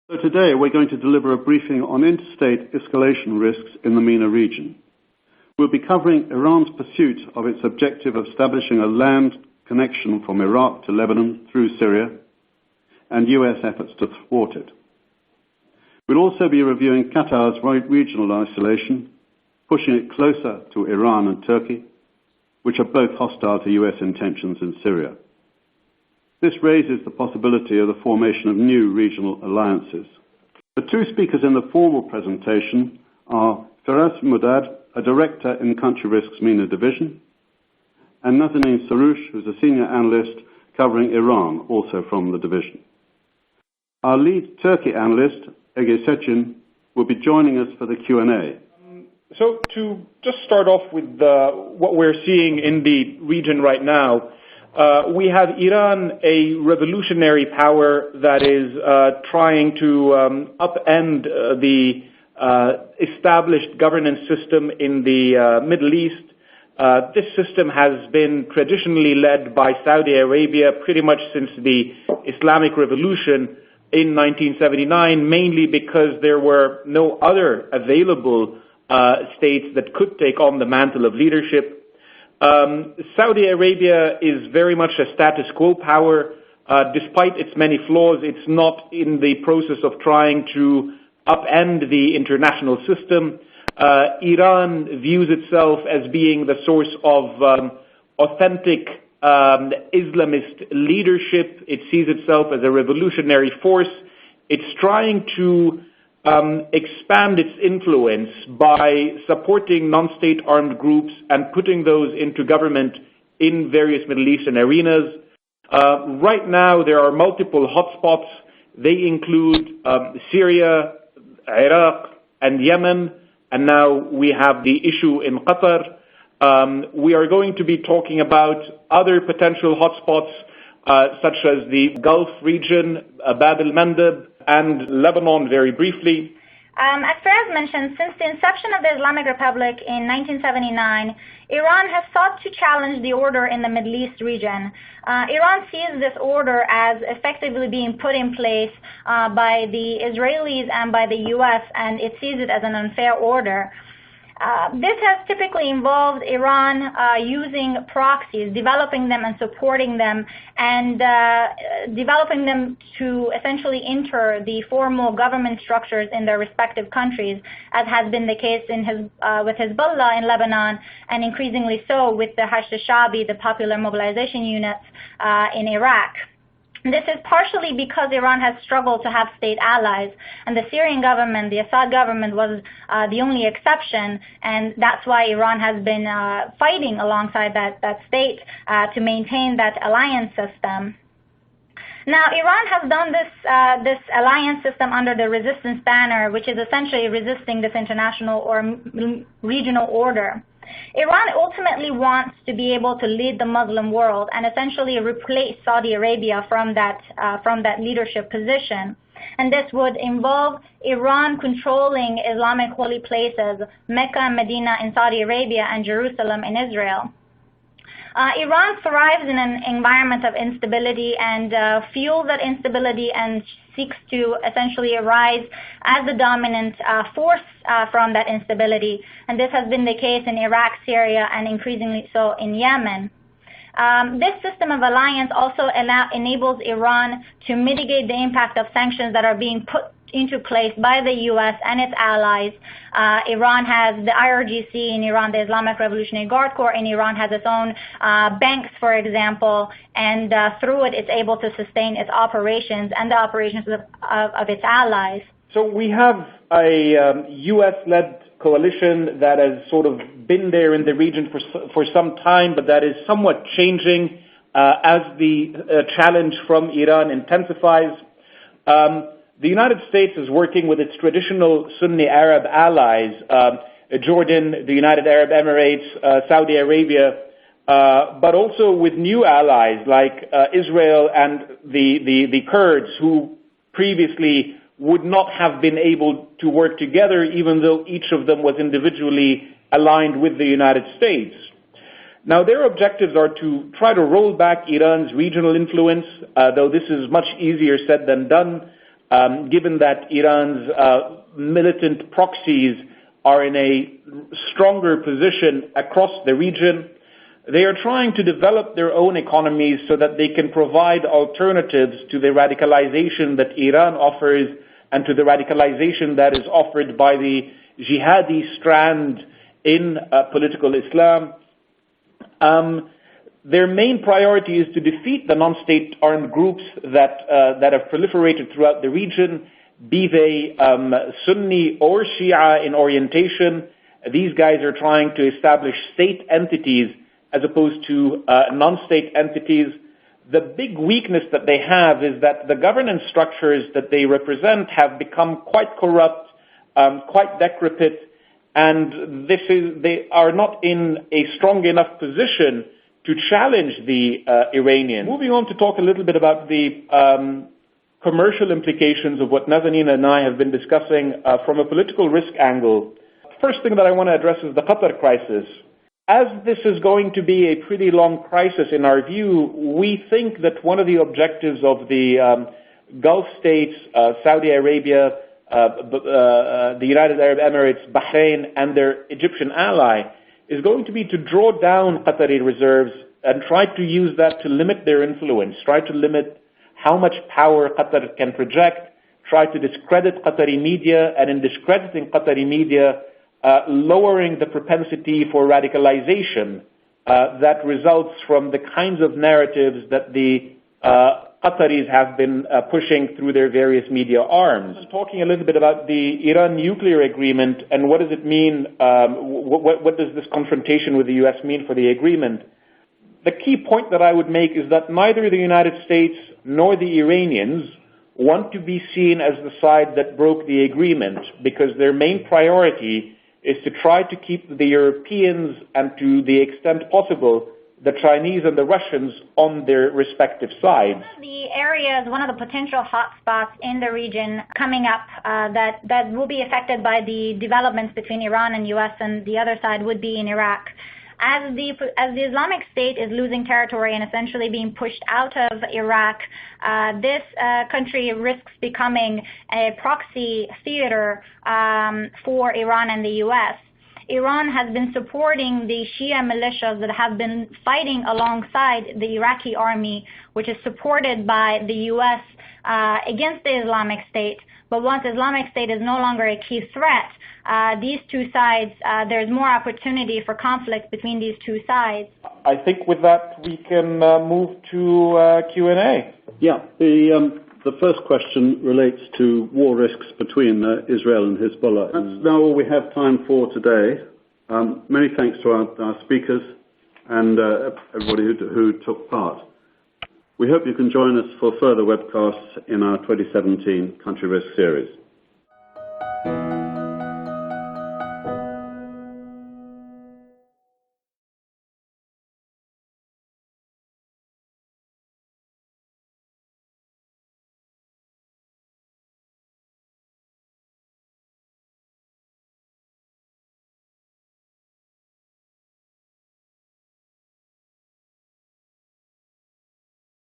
So today we're going to deliver a briefing on interstate escalation risks in the MENA region. We'll be covering Iran's pursuit of its objective of establishing a land connection from Iraq to Lebanon through Syria, and US efforts to thwart it. We'll also be reviewing Qatar's regional isolation, pushing it closer to Iran and Turkey, which are both hostile to US intentions in Syria. This raises the possibility of the formation of new regional alliances. The two speakers in the formal presentation are Firas Mudad, a director in Country Risks MENA Division, and Nazanin Saroush, who's a senior analyst covering Iran, also from the division. Our lead Turkey analyst, Ege Secin, will be joining us for the Q&A. So to just start off with what we're seeing in the region right now, we have Iran, a revolutionary power that is trying to upend the established governance system in the Middle East. This system has been traditionally led by Saudi Arabia pretty much since the Islamic Revolution in 1979, mainly because there were no other available states that could take on the mantle of leadership. Saudi Arabia is very much a status quo power. Despite its many flaws, it's not in the process of trying to upend the international system. Iran views itself as being the source of authentic Islamist leadership. It sees itself as a revolutionary force. It's trying to expand its influence by supporting non-state armed groups and putting those into government in various Middle Eastern arenas. Right now, there are multiple hotspots. They include Syria, Iraq, and Yemen, and now we have the issue in Qatar. We are going to be talking about other potential hotspots, such as the Gulf region, Bab el-Mandeb, and Lebanon very briefly. As Faraz mentioned, since the inception of the Islamic Republic in 1979, Iran has sought to challenge the order in the Middle East region. Iran sees this order as effectively being put in place by the Israelis and by the US, and it sees it as an unfair order. This has typically involved Iran using proxies, developing them and supporting them, and developing them to essentially enter the formal government structures in their respective countries, as has been the case with Hezbollah in Lebanon, and increasingly so with the Hashd al-Sha'bi, the popular mobilization units in Iraq. This is partially because Iran has struggled to have state allies, and the Syrian government, the Assad government, was the only exception, and that's why Iran has been fighting alongside that state to maintain that alliance system. Now, Iran has done this alliance system under the resistance banner, which is essentially resisting this international or regional order. Iran ultimately wants to be able to lead the Muslim world and essentially replace Saudi Arabia from that leadership position. And this would involve Iran controlling Islamic holy places, Mecca and Medina in Saudi Arabia and Jerusalem in Israel. Iran thrives in an environment of instability and fuels that instability and seeks to essentially arise as the dominant force from that instability. And this has been the case in Iraq, Syria, and increasingly so in Yemen. This system of alliance also enables Iran to mitigate the impact of sanctions that are being put into place by the U.S. and its allies. Iran has the IRGC in Iran, the Islamic Revolutionary Guard Corps in Iran has its own banks, for example, and through it it's able to sustain its operations and the operations of its allies. So we have a U.S.-led coalition that has sort of been there in the region for some time, but that is somewhat changing as the challenge from Iran intensifies. The United States is working with its traditional Sunni Arab allies, Jordan, the United Arab Emirates, Saudi Arabia, but also with new allies like Israel and the Kurds, who previously would not have been able to work together, even though each of them was individually aligned with the United States. Now, their objectives are to try to roll back Iran's regional influence, though this is much easier said than done. given that Iran's militant proxies are in a stronger position across the region. They are trying to develop their own economies so that they can provide alternatives to the radicalization that Iran offers and to the radicalization that is offered by the jihadi strand in political Islam. Their main priority is to defeat the non-state armed groups that have proliferated throughout the region, be they Sunni or Shia in orientation. These guys are trying to establish state entities as opposed to non-state entities. The big weakness that they have is that the governance structures that they represent have become quite corrupt, quite decrepit, and they are not in a strong enough position to challenge the Iranians. Moving on to talk a little bit about the commercial implications of what Nazanin and I have been discussing from a political risk angle. First thing that I want to address is the Qatar crisis. As this is going to be a pretty long crisis in our view, we think that one of the objectives of the Gulf states, Saudi Arabia, the United Arab Emirates, Bahrain, and their Egyptian ally is going to be to draw down Qatari reserves and try to use that to limit their influence, try to limit how much power Qatar can project, try to discredit Qatari media, and in discrediting Qatari media, lowering the propensity for radicalization that results from the kinds of narratives that the Qataris have been pushing through their various media arms. Talking a little bit about the Iran nuclear agreement and what does it mean, what does this confrontation with the U.S. mean for the agreement? The key point that I would make is that neither the United States nor the Iranians want to be seen as the side that broke the agreement, because their main priority is to try to keep the Europeans and, to the extent possible, the Chinese and the Russians on their respective sides. The areas, one of the potential hotspots in the region coming up that will be affected by the developments between Iran and U.S. and the other side would be in Iraq. As the Islamic State is losing territory and essentially being pushed out of Iraq, this country risks becoming a proxy theater for Iran and the U.S. Iran has been supporting the Shia militias that have been fighting alongside the Iraqi army, which is supported by the U.S. Against the Islamic State. But once Islamic State is no longer a key threat, these two sides, there's more opportunity for conflict between these two sides. I think with that we can move to Q&A. Yeah, the first question relates to war risks between Israel and Hezbollah. That's now all we have time for today. Many thanks to our speakers and everybody who took part. We hope you can join us for further webcasts in our 2017 Country Risk Series.